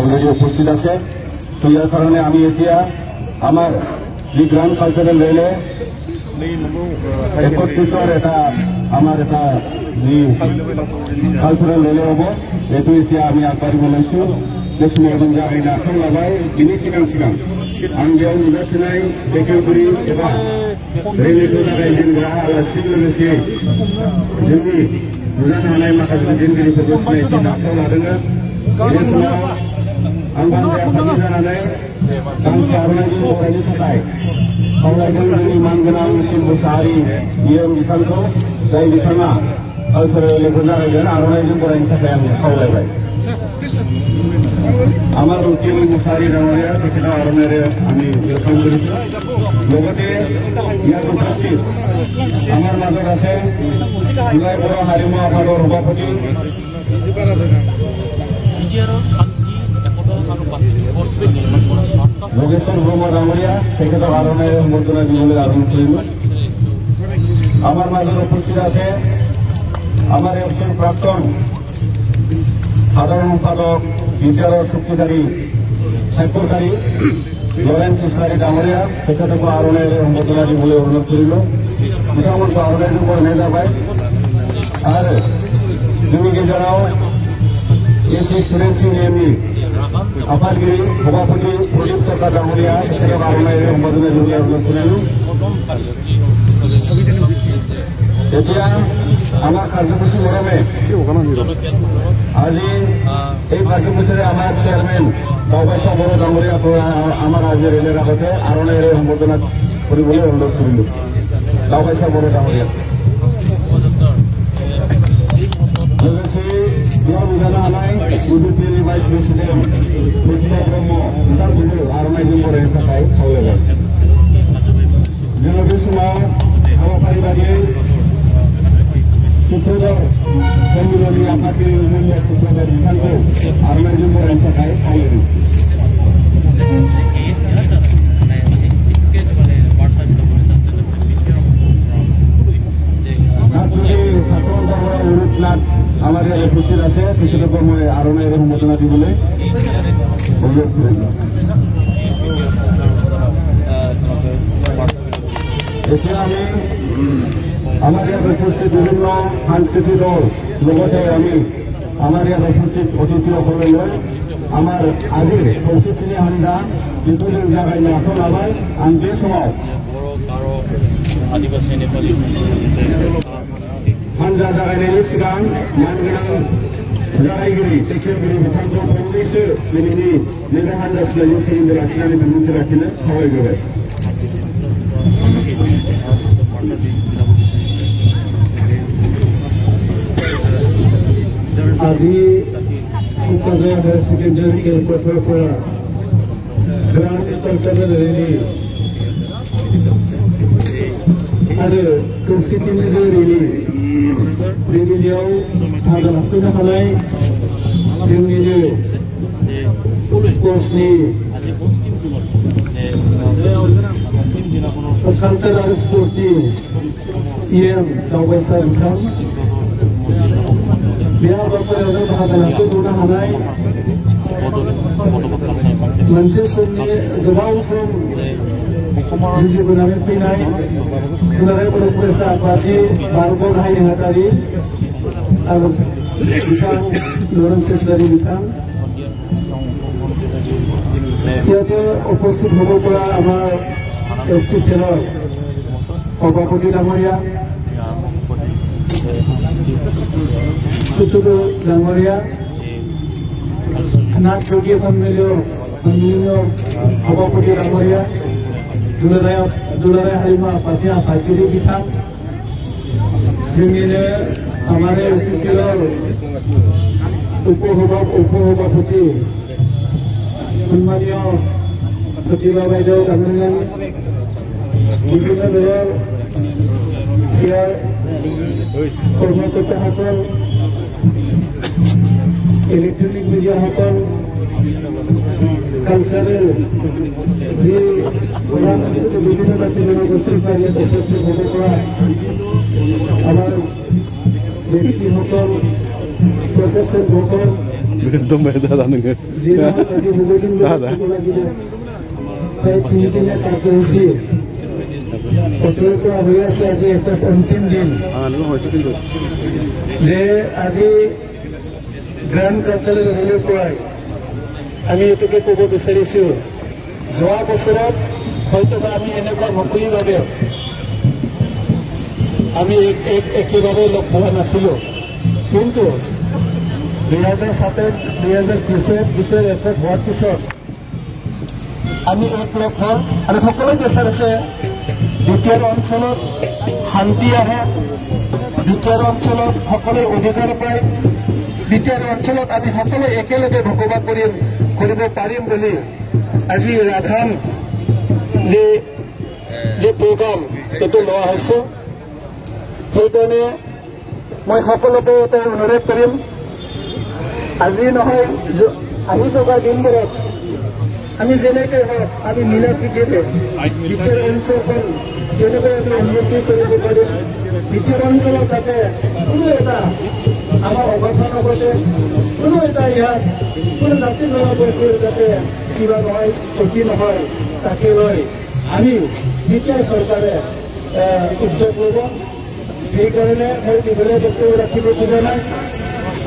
Already উপস্থিত আছে। তো ইয়াৰ কাৰণে আমি এতিয়া আমাৰ যি গ্ৰাণ্ড কালচাৰেল ৰেলে একত্ৰিতৰ আমাৰ এটা যি কালচাৰেল ৰেলে হ'ব এইটো এতিয়া আমি আগবাঢ়িব লৈছোঁ। बे समाव जों जागायनो आखायाव लाबाय। बिनि सिगां आं बेयाव नुजाथिनाय बेखेवगिरि एबा रेलिखौ जागायजेनग्रा आलासि लोगोसे जोंनि नुजानो हानाय माखासे दैदेनगिरिफोरखौ सिनायथिनो आखायाव लादों। बे समाव आं बांद्राय आफादनि जानानै गांसे आर'नाइजों बरायनो थाखाय खावलायदों जोंनि मानगोनां उकिल मुसाहारि इएम बिथांखौ, जाय बिथाङा कालचारेल रेलिखौ जागायगोन। आर'नाइजों बरायनो थाखाय आं खावलायबाय। আমার উকিল মুসাহারি ডাঙৰীয়া তেখেতৰ আৰম্ভৰে আমি ৱেলকাম কৰিছোঁ। লগতে ইয়াত উপস্থিত আমাৰ মাজত আছে জুলাই বড়ো হাৰিমু আফাদৰ সভাপতি যোগেশ্বৰ ব্ৰহ্ম ডাঙৰীয়া, তেখেতক আৰম্ভৰে সম্বৰ্ধনা দিবলৈ আৰম্ভ কৰিলোঁ। আমাৰ মাজত উপস্থিত আছে আমাৰ এফচিৰ প্ৰাক্তন সাধাৰণ সম্পাদক বিদ্যালয় শক্তিধাৰী স্বাক্ষৰকাৰী লৰেন্স ইসলাৰি ডাঙৰীয়া, তেখেতকো আরণের সম্বর্ধনা দিবলৈ অনুরোধ করিল। বিধানমন্ত্রী আরণের উপর নিয়ে যাবাই। আর जोंनि गेजेराव एस स्टुडेन्ट्स इउनियननि आफादगिरि सभापति प्रदीप सरकार डाङरीया, तेखेतक आर'नाइৰে সম্বৰ্ধনা দিবলৈ অনুৰোধ কৰিলোঁ। এতিয়া আমাৰ কাৰ্যসূচী মৰমে আজি এই কাৰ্যসূচীৰে আমাৰ চেয়াৰমেন দাওবাইছা বড়ো ডাঙৰীয়াক আমাৰ আজি ৰেলৰ আগতে আৰ'নাইৰে সম্বৰ্ধনা কৰিবলৈ অনুৰোধ কৰিলোঁ। দাওবাইছা বড়ো ডাঙৰীয়া लोगोसे बेयाव नुजानो हानाय उदुपिनि भाइस प्रेसिडेन्ट प्रतिभा ब्रह्म बिथांखौबो आर'नाइजों बरायनो थाखाय खावलायबाय। जोङो बे समाव हाबाफारि बादियै सुत्रधर कमिटिनि आफादगिरि उमेन्द्र सुत्रधर बिथांखौ आर'नाइजों बरायनो थाखाय खावलायदों। আমার উপস্থিত আছে, তেখেতকো মই আৰ'নাইৰে সম্বৰ্ধনা দিবলৈ অনুৰোধ কৰিলোঁ। এতিয়া আমি আমাৰ ইয়াত উপস্থিত বিভিন্ন সাংস্কৃতিক দল লগতে আমি আমাৰ ইয়াত উপস্থিত অতিথিসকললৈ আমাৰ আজিৰ প্ৰস্তুতি হাঞ্জা যিটো जों जागायनो आखायाव लाबाय। आं बे समाव आदिबासि नेपाली हानजा जागायनायनि सिगां मानगोनां जागायगिरि बेखेवगिरि बिथांखौ फंनैसो दिनैनि नैबे हानजा सिलायजों सोमोन्दो लाखिनानै बिबुंथि लाखिनो खावलायग्रोबाय। আজি क'क्राझार हायार सेकेन्डारि गथ'फोरा ग्रान्ड कालचारेल रेलि आरो खौसेथि मेल रेलि बे रेलियाव बाहागो लाफैनो हानाय जोंनिनो स्पर्ट्सनि कालचार आरो स्पर्ट्सनि इएम दावबायसा बिथां बे हाबाफारियावनो बाहागो लाफैनो हानाय मोनसे समनि गोबाव सम जुजिबोनानै फैनाय दुलाराय बर' फरायसा आफादनि बारग' गाहाय नेहाथारि आरो बिथां लरेन्स इस्लारि बिथां, ইয়াতে উপস্থিত হ'ব পৰা আমাৰ এফচি চেলৰ সভাপতি ডাঙৰীয়া, চুচুলু ডাঙৰীয়া, নাথ চৌকী সন্মিলনীয় সভাপতি ডাঙৰীয়া, दुलाराय हारिमु आफादनि आफादगिरि बिथां, जोंनिनो आमारे उकिलर उपसभापति सन्मानीय प्रतिभा बायदेव डाङरीया, বিভিন্ন দলৰ ইয়াৰ কৰ্মকৰ্তাসকল, ইলেক্ট্ৰনিক মিডিয়াসকল, কালচাৰেল যি বিভিন্ন জাতি জনগোষ্ঠীৰ পৰা ইয়াত উপস্থিত হ'ব পৰা আমাৰ ব্যক্তিসকল, প্ৰচেছনসকল, Domba ada nunggu. Ada. अंतिम दिन जे আজি গ্ৰাণ্ড কালচাৰেল ৰেলীৰ পৰাই আমি এইটোকে ক'ব বিচাৰিছো যোৱা বছৰত হয়তো আমি এনেকুৱা মুকলিভাৱে আমি একেবাৰে লগ পোৱা নাছিলো কিন্তু 2027-2030 ভিতৰত একত হোৱাৰ পিছত আমি এক লগ হওঁ আৰু সকলোৱে বিচাৰিছে দ্বিতীয় অঞ্চলত শান্তি আহে দ্বিতীয় অঞ্চলত সকলোৱে অধিকাৰ পায় দ্বিতীয় অঞ্চলত আমি সকলোৱে একেলগে বসবাস কৰিব পাৰিম বুলি আজি ৰাধান যে প্ৰগ্ৰাম এইটো লোৱা হৈছে সেইকাৰণে মই সকলোকে এটা অনুৰোধ কৰিম আজি নহয় আহি থকা দিনবোৰত আমি যেনেকৈ হওক আমি মিলা প্ৰীতিৰে দ্বিতীয় অঞ্চলখন কেনেকৈ আমি উন্নতি কৰিব পাৰিম দ্বিতীয় অঞ্চলত যাতে কোনো এটা আমাৰ অৱস্থা নঘটে কোনো এটা ইয়াত কোনো জাতি জনগোষ্ঠীৰ যাতে কিবা নহয় ক্ষতি নহয় তাকে লৈ আমি দ্বিতীয় চৰকাৰে উদ্যোগ ল'ব সেইকাৰণে মই দীঘলীয়া বক্তব্য ৰাখিব খোজা নাই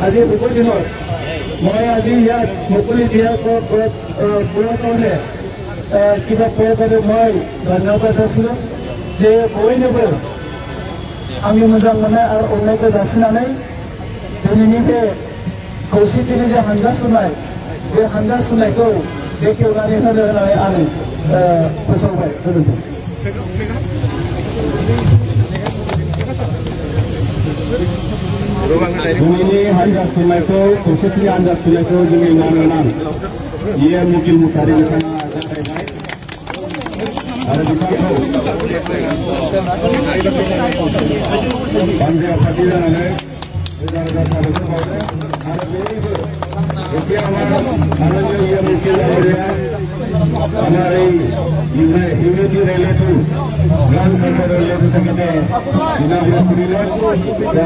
আজি বহুত দিনত মই আজি ইয়াত মুকলি দিয়াৰ পোৱাৰ কাৰণে কিবা পোৱাৰ কাৰণে মই ধন্যবাদ আছিলোঁ যে बयनोबो आंनि मोजां मोननाय आरो अननायखौ जासिनानै दिनैनि बे खौसेथिनि जे हानजा सुनाय बे हानजा सुनायखौ बेखेवनानै होनो होननानै आं फोसावबाय गोजोन्थों दिनैनि हानजा सुनायखौ खौसेथिनि हानजा सुनायखौ जोंनि मानगोनां इए मुकिल मुसाहारि बिथाङा जागायबाय आरो बिथांखौ बानजाया पार्टी जानानै रोजा रोजा साबायखर बावदों आरो बेनिबो एसे माननीय इए मुकिल महोदया আমার এই ইউনিটি রেলিটো গ্রান্ড কালচারাল রেলি থেকে ইনাগুরেট করিলেন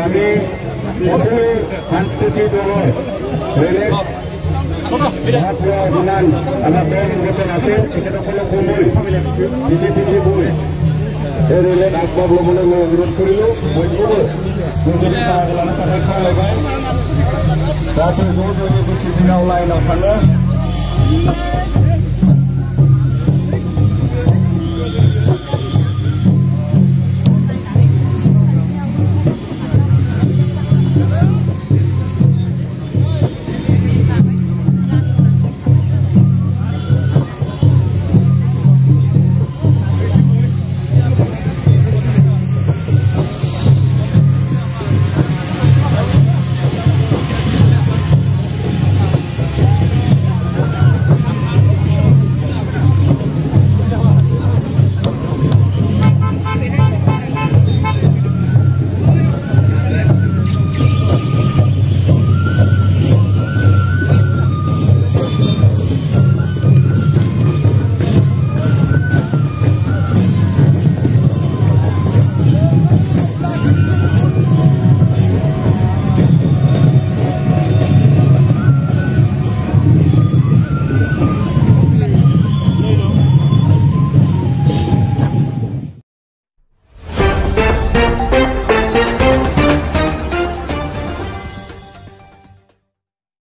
আমি সকলো সাংস্কৃতিক দলৰ ৰেলি মহাপুয়া যিমান আমাৰ দল নিৰ্বাচন আছে তেখেতসকলক গৈ পিছে পিছে গৈ এই ৰেলিত আগভাগ ল'বলৈ মই অনুৰোধ কৰিলোঁ বৈঠকত যদি তাকে লগাই যাতে ज' ज' बेसे दिनाव लाइनाव थाङो